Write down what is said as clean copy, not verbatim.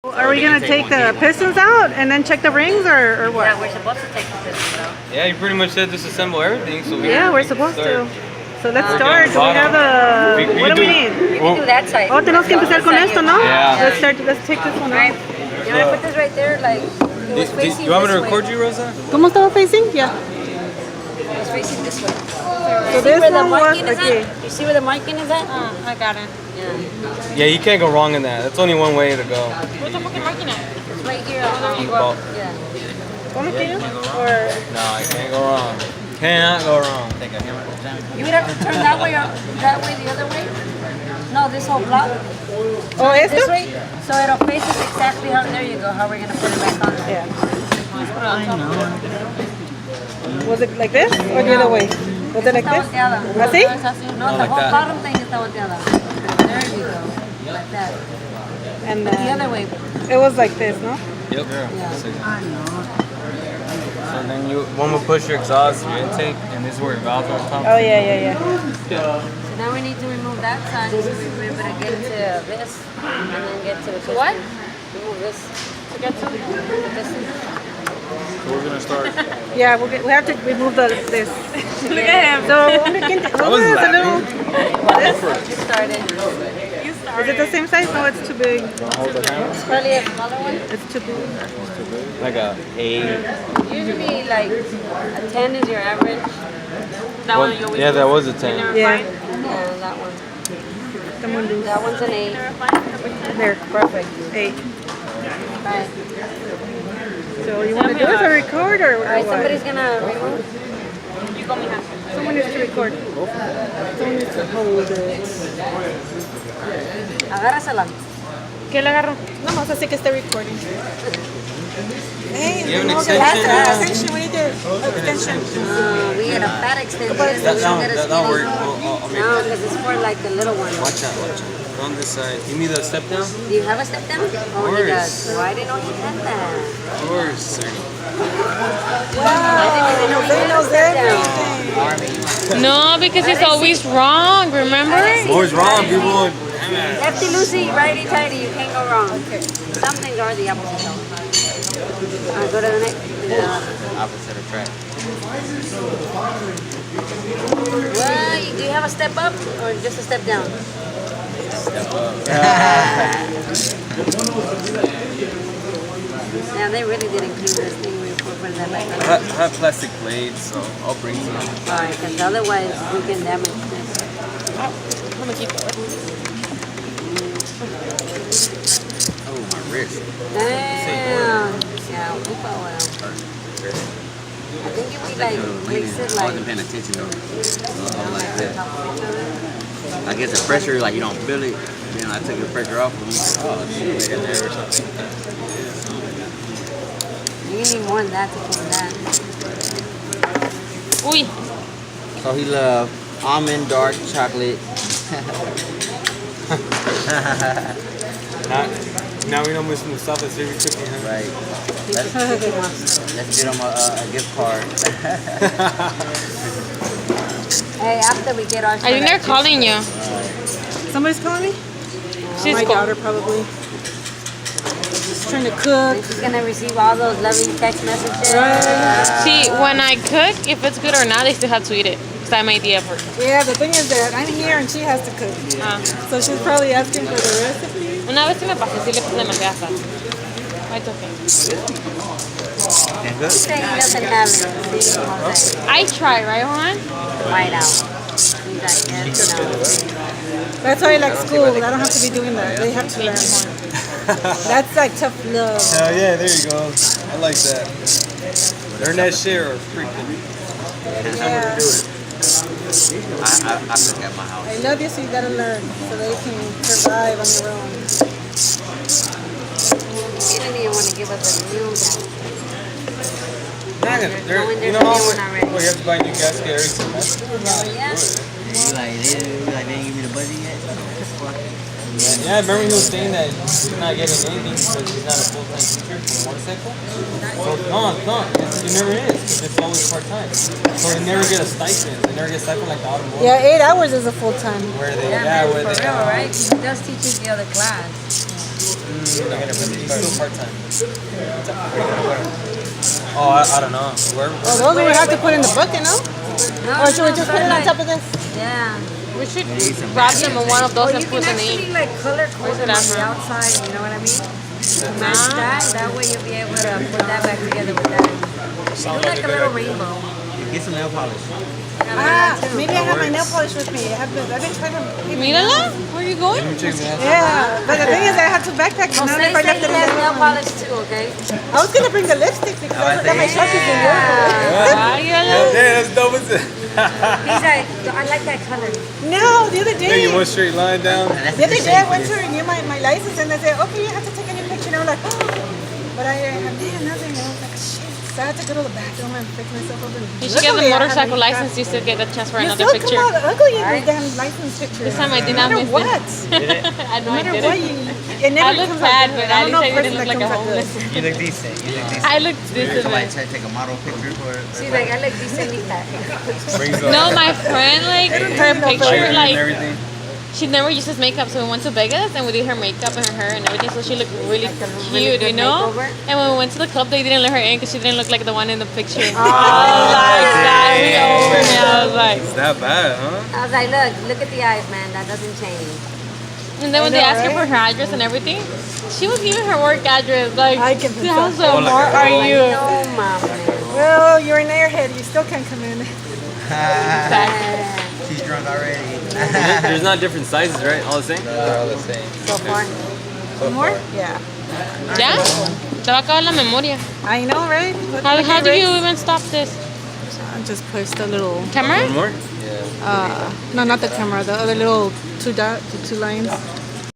Are we gonna take the pistons out and then check the rings, or what? Yeah, we're supposed to take the pistons out. Yeah, you pretty much said disassemble everything, so Yeah, we're supposed to. So let's We're start. getting Do we have a... What do we need? We can do that side. Oh, tenemos que empezar con esto, ¿no? Yeah. Let's start. Let's take this one Right. out. You want to put this right there, like it was facing you want me this to record way. you, Rosa? ¿Cómo estaba facing? Yeah. It was facing this way. So See this where the one was marking is okay. at? You see where the marking is at? I got it. Yeah. Yeah, you can't go wrong in that. That's only one way to go. What's the fucking marking at? It's right here. On the ball. Yeah. ¿Cómo que yo? Or... No, you can't go wrong. Cannot go wrong. You would have to turn that way or that way the other way. No, this whole block. Oh, This esto? way. So it'll face us exactly how. There you go. How we're gonna put it back on there. Yeah. Was it like this or the other way? Was it like Está this? volteada. ¿Así? No, the like whole that. bottom thing está volteada. There you go. Like that. And The then other way. it was like this, no? Yep. Yeah. So then you one will push your exhaust, your intake, and this is where your valves are on top. Oh yeah. Yeah. So now we need to remove that side so we're able to get to this and then get to the what? Remove this to get to this. So we're gonna start. Yeah, we have to remove this. Look at him. So I was it's a little. You started. Is it the same size? No, it's too big. It's probably a smaller one. It's too big. Like a Usually like a 10 is your average. That one you always yeah, that was a 10. Yeah. Yeah, that one. Someone do That one's an 8. there. Perfect. 8. Alright. So you want to do it or record or Alright, what? somebody's gonna remove. You got me half. Someone needs to record. Someone needs to hold it. Agárrasela. ¿Qué le agarro? No más así que esté recording. Hey, You have an no, extension? extension. We need the extension. We had a fat extension. That'll work. I'll make No, that. because it's for like the little one. Watch out. On this side. You need a step down? Do you have a step down? Oh, he course. does. Well, I didn't know he had that. Of course, sir. I didn't even know he had a step down. No, because he's always wrong, remember? Always wrong, people. Lefty loosey, righty tighty, you can't go wrong. Some things are the opposite though. Go to the next. Opposite of track. Well, do you have a step up or just a step down? Step up. Yeah, they really didn't clean this thing. We were putting that back I on. have plastic blades, so I'll bring some. Alright, because otherwise we can damage this. Oh, my wrist. Damn. Yeah, we put well. I think if we like mix it I like. wasn't paying attention though. Like that. I guess the pressure, like you don't feel it. Then I took the pressure off. And I'm like, oh shit, in there or something. You need more than that to clean that. Uy, So he loved almond dark chocolate. Now we know Miss Mustafa's favorite cookie, huh? Right. Let's Let's get him a gift card. Hey, after we get our. I think they're calling you. Somebody's calling me? She's My cool. daughter probably. She's trying to cook. She's gonna receive all those loving text messages. See, when I cook, if it's good or not, I still have to eat it. Because I made the effort. Yeah, the thing is that I'm here and she has to cook. Ah. So she's probably asking for the recipe. Una vez sí me pasé, sí le puse demasiada sal. It's okay. He's saying he doesn't have it. See, Jose. I try, right, Juan? White out. He's like, yes, no. That's why I like school. I don't have to be doing that. They have to learn more. That's like tough love. Hell yeah, there you go. I like that. Learn that shit or freaking. Yeah. I cook at my house. I love you, so you gotta learn so they can survive on their own. He didn't even want to give us a new one. You know how much? Well, you have to buy a new gasket every semester. Yeah. They didn't give me the budget yet. Yeah, I remember he was saying that he's not getting anything because he's not a full-time teacher for motorcycle. So, no, it never is because it's always part-time. So they never get a stipend. They never get a stipend like the automotive. Yeah, 8 hours is a full time. Where they, Yeah, man, where for they real, right? He does teach the other class. No, he's still part-time. Oh, I don't know. Where? Oh, those we would have to put in the bucket, no? No, Or should we just put it on top of this? Yeah. We should wrap them in one of those and You put can them actually in. like color code them on the Uh-huh. outside, you know what I mean? Match that. That way you'll be able to put that back together with that. Do like a little rainbow. Get some nail polish. Maybe I have my nail polish with me. I've been trying to. Mírala. Where are you going? Yeah, but the thing is, I have two backpacks. And Jose if I said left he it has in nail there, polish too, okay? I was gonna bring the lipstick because I forgot my Sharpies in work. Mírala. Yeah, that's dope. As He's like, I like that color. No, the other day. You one straight line down. The other day I went to renew my license and they said, okay, you have to take a new picture. And I'm like, oh, but I did nothing. And I was like, shit. So I had to go to the bathroom and fix myself up. You should get the motorcycle license. You still get a chance for You another still picture. come out ugly in those damn license pictures. This time I did not No miss matter what. it. I know No I matter did what, it. it never I look comes out bad, good. but I at don't know least a I didn't person look that like a comes out good. homeless. You look decent. You look decent. I looked decent. Somebody try to take a model picture for it. She's like, I look decently fat. No, my friend, like, her picture, And like, everything. she never uses makeup, so we went to Vegas and we did her makeup and her hair and everything, so she looked really cute, you know? makeover. And when we went to the club, they didn't let her in because she didn't look like the one in the picture. I was like, that me over me. I was like, It's that bad, huh? I was like, look at the eyes, man. That doesn't change. and then when they asked her for her address and everything, she was giving her work address. Like, I can how tell. smart are you? No, mom. Well, you're an airhead. You still can't come in. She's drunk already. There's not different sizes, right? All the same? They're all the same. So far. More? Yeah. ¿Ya? Te va a acabar la memoria. I know, right? How do you even stop this? I just pushed the little. Camera? One more? No, not the camera. The other little two lines.